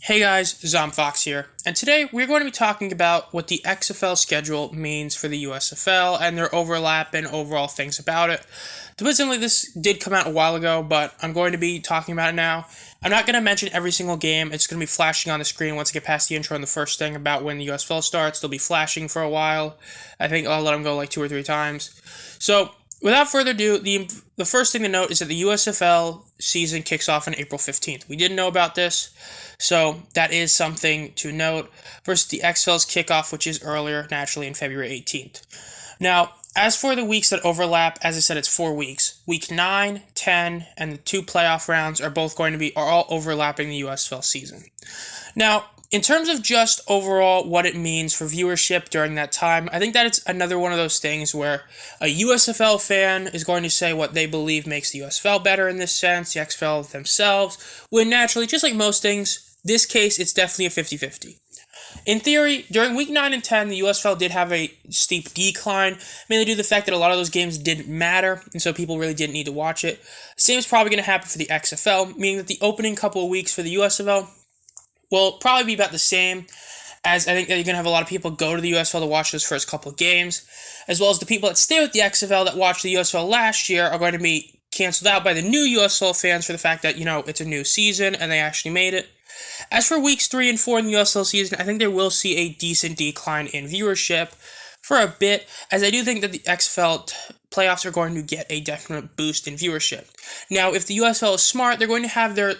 Hey guys, Zomfox here, and today we're going to be talking about what the XFL schedule means for the USFL and their overlap and overall things about it. Coincidentally, this did come out a while ago, but I'm going to be talking about it now. I'm not going to mention every single game. It's going to be flashing on the screen once I get past the intro and the first thing about when the USFL starts. They'll be flashing for a while. I think I'll let them go like 2 or 3 times. So, without further ado, the first thing to note is that the USFL season kicks off on April 15th. We didn't know about this, so that is something to note. Versus the XFL's kickoff, which is earlier, naturally, in February 18th. Now, as for the weeks that overlap, as I said, it's 4 weeks. Week 9, 10, and the 2 playoff rounds are all overlapping the USFL season. Now, in terms of just overall what it means for viewership during that time, I think that it's another one of those things where a USFL fan is going to say what they believe makes the USFL better in this sense, the XFL themselves, when naturally, just like most things, this case, it's definitely a 50-50. In theory, during week 9 and 10, the USFL did have a steep decline, mainly due to the fact that a lot of those games didn't matter, and so people really didn't need to watch it. The same is probably going to happen for the XFL, meaning that the opening couple of weeks for the USFL will probably be about the same, as I think that you're going to have a lot of people go to the USFL to watch those first couple of games, as well as the people that stay with the XFL that watched the USFL last year are going to be canceled out by the new USFL fans for the fact that, it's a new season and they actually made it. As for weeks 3 and 4 in the USFL season, I think they will see a decent decline in viewership for a bit, as I do think that the XFL playoffs are going to get a definite boost in viewership. Now, if the USFL is smart, they're going to have their,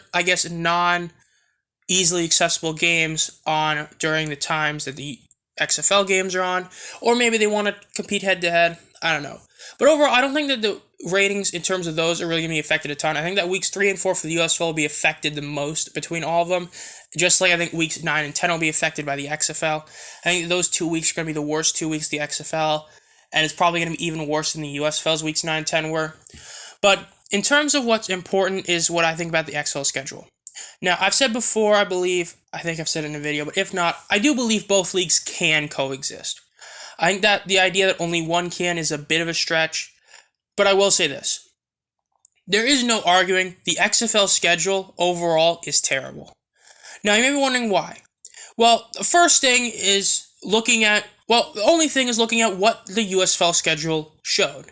non-easily accessible games on during the times that the XFL games are on, or maybe they want to compete head-to-head. I don't know. But overall, I don't think that the ratings in terms of those are really going to be affected a ton. I think that weeks 3 and 4 for the USFL will be affected the most between all of them, just like I think weeks 9 and 10 will be affected by the XFL. I think those 2 weeks are going to be the worst 2 weeks of the XFL, and it's probably going to be even worse than the USFL's weeks 9 and 10 were. But in terms of what's important is what I think about the XFL schedule. Now, I've said before, I think I've said it in a video, but if not, I do believe both leagues can coexist. I think that the idea that only one can is a bit of a stretch, but I will say this. There is no arguing the XFL schedule overall is terrible. Now, you may be wondering why. Well, the only thing is looking at what the USFL schedule showed.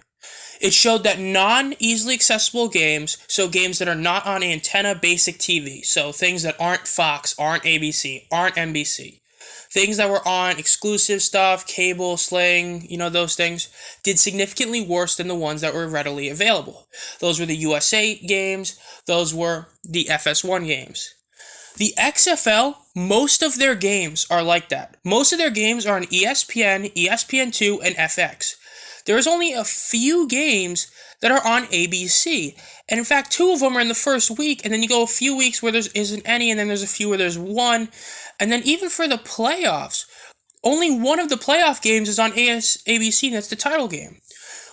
It showed that non-easily accessible games, so games that are not on antenna basic TV, so things that aren't Fox, aren't ABC, aren't NBC, things that were on exclusive stuff, cable, Sling, those things, did significantly worse than the ones that were readily available. Those were the USA games, those were the FS1 games. The XFL, most of their games are like that. Most of their games are on ESPN, ESPN2, and FX. There's only a few games that are on ABC. And in fact, 2 of them are in the first week, and then you go a few weeks where there isn't any, and then there's a few where there's one. And then even for the playoffs, only one of the playoff games is on ABC, and that's the title game.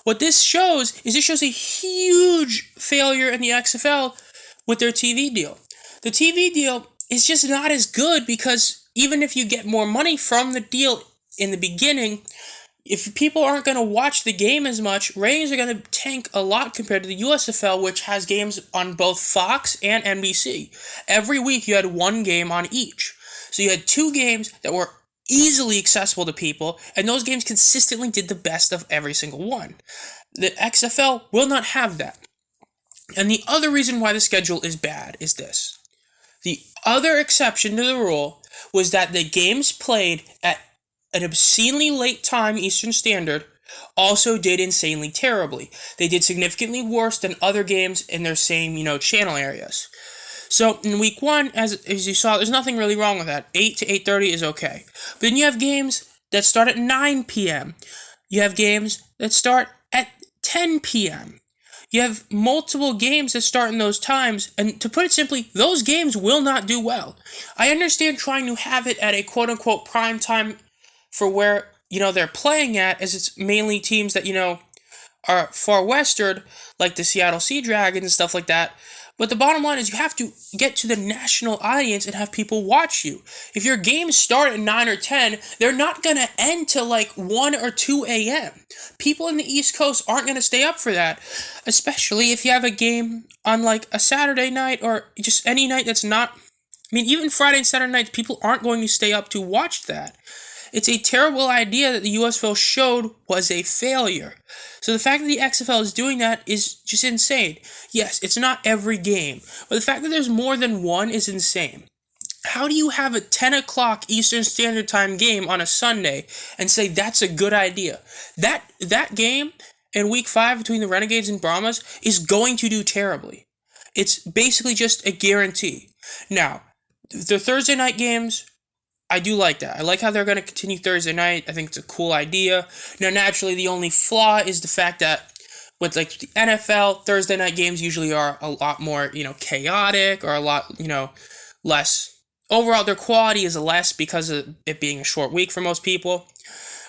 What this shows is a huge failure in the XFL with their TV deal. The TV deal is just not as good because even if you get more money from the deal in the beginning, if people aren't going to watch the game as much, ratings are going to tank a lot compared to the USFL, which has games on both Fox and NBC. Every week you had one game on each. So you had 2 games that were easily accessible to people, and those games consistently did the best of every single one. The XFL will not have that. And the other reason why the schedule is bad is this. The other exception to the rule was that the games played at an obscenely late time Eastern Standard also did insanely terribly. They did significantly worse than other games in their same, channel areas. So in week 1, as you saw, there's nothing really wrong with that. 8 to 8:30 is okay. But then you have games that start at 9 p.m. You have games that start at 10 p.m. You have multiple games that start in those times, and to put it simply, those games will not do well. I understand trying to have it at a quote-unquote prime time for where, they're playing at, as it's mainly teams that, are far western, like the Seattle Sea Dragons and stuff like that. But the bottom line is you have to get to the national audience and have people watch you. If your games start at 9 or 10, they're not going to end till 1 or 2 a.m. People in the East Coast aren't going to stay up for that, especially if you have a game on a Saturday night or just any night that's not I mean, even Friday and Saturday nights, people aren't going to stay up to watch that. It's a terrible idea that the USFL showed was a failure. So the fact that the XFL is doing that is just insane. Yes, it's not every game, but the fact that there's more than one is insane. How do you have a 10 o'clock Eastern Standard Time game on a Sunday and say that's a good idea? That game in Week 5 between the Renegades and Brahmas is going to do terribly. It's basically just a guarantee. Now, the Thursday night games, I do like that. I like how they're going to continue Thursday night. I think it's a cool idea. Now, naturally, the only flaw is the fact that with like the NFL, Thursday night games usually are a lot more, chaotic or a lot, less. Overall, their quality is less because of it being a short week for most people.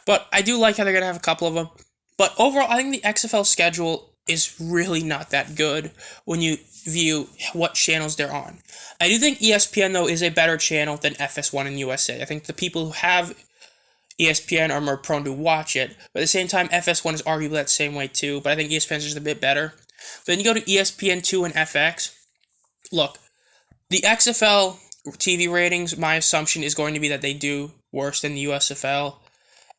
But I do like how they're going to have a couple of them. But overall, I think the XFL schedule is really not that good when you view what channels they're on. I do think ESPN, though, is a better channel than FS1 and USA. I think the people who have ESPN are more prone to watch it. But at the same time, FS1 is arguably that same way, too. But I think ESPN is just a bit better. But then you go to ESPN2 and FX. Look, the XFL TV ratings, my assumption is going to be that they do worse than the USFL.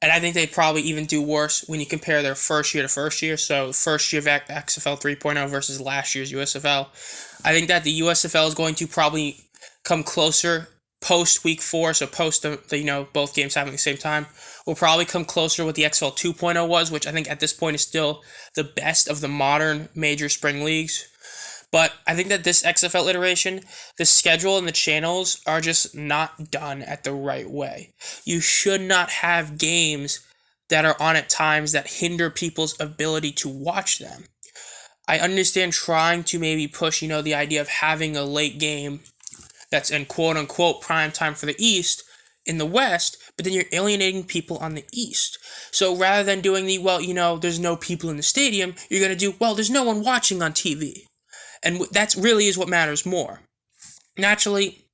And I think they probably even do worse when you compare their first year to first year. So first year of XFL 3.0 versus last year's USFL. I think that the USFL is going to probably come closer post week 4. So post the both games happening at the same time. Will probably come closer to what the XFL 2.0 was, which I think at this point is still the best of the modern major spring leagues. But I think that this XFL iteration, the schedule and the channels are just not done at the right way. You should not have games that are on at times that hinder people's ability to watch them. I understand trying to maybe push, the idea of having a late game that's in quote-unquote prime time for the East in the West, but then you're alienating people on the East. So rather than doing there's no people in the stadium, you're going to do, there's no one watching on TV. And that really is what matters more. Naturally,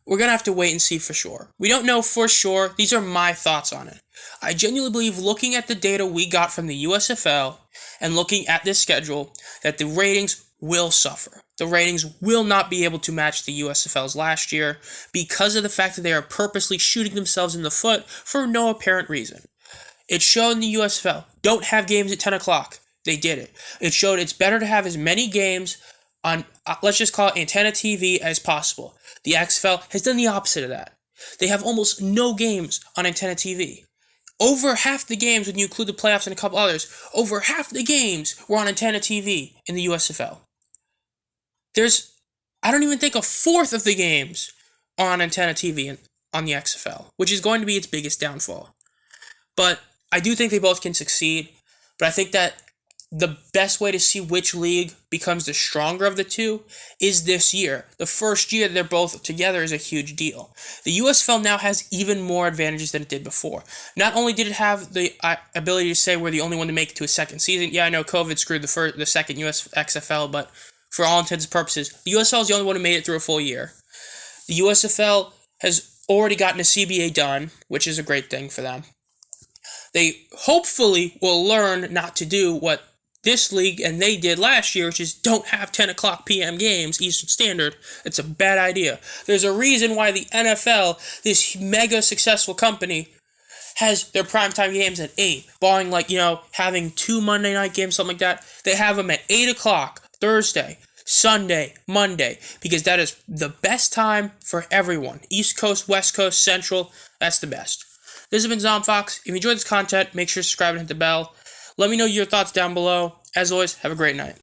we're going to have to wait and see for sure. We don't know for sure. These are my thoughts on it. I genuinely believe, looking at the data we got from the USFL and looking at this schedule, that the ratings will suffer. The ratings will not be able to match the USFL's last year because of the fact that they are purposely shooting themselves in the foot for no apparent reason. It showed in the USFL, don't have games at 10 o'clock. They did it. It showed it's better to have as many games on, let's just call it antenna TV as possible. The XFL has done the opposite of that. They have almost no games on antenna TV. Over half the games, when you include the playoffs and a couple others, over half the games were on antenna TV in the USFL. I don't even think a fourth of the games are on antenna TV on the XFL, which is going to be its biggest downfall. But I do think they both can succeed. But I think that the best way to see which league becomes the stronger of the two is this year. The first year they're both together is a huge deal. The USFL now has even more advantages than it did before. Not only did it have the ability to say we're the only one to make it to a second season. Yeah, I know COVID screwed the second XFL, but for all intents and purposes, the USFL is the only one who made it through a full year. The USFL has already gotten a CBA done, which is a great thing for them. They hopefully will learn not to do what this league and they did last year, which is don't have 10 o'clock p.m. games, Eastern Standard. It's a bad idea. There's a reason why the NFL, this mega successful company, has their primetime games at 8, barring having 2 Monday night games, something like that. They have them at 8 o'clock, Thursday, Sunday, Monday, because that is the best time for everyone. East Coast, West Coast, Central, that's the best. This has been ZomFox. If you enjoyed this content, make sure to subscribe and hit the bell. Let me know your thoughts down below. As always, have a great night.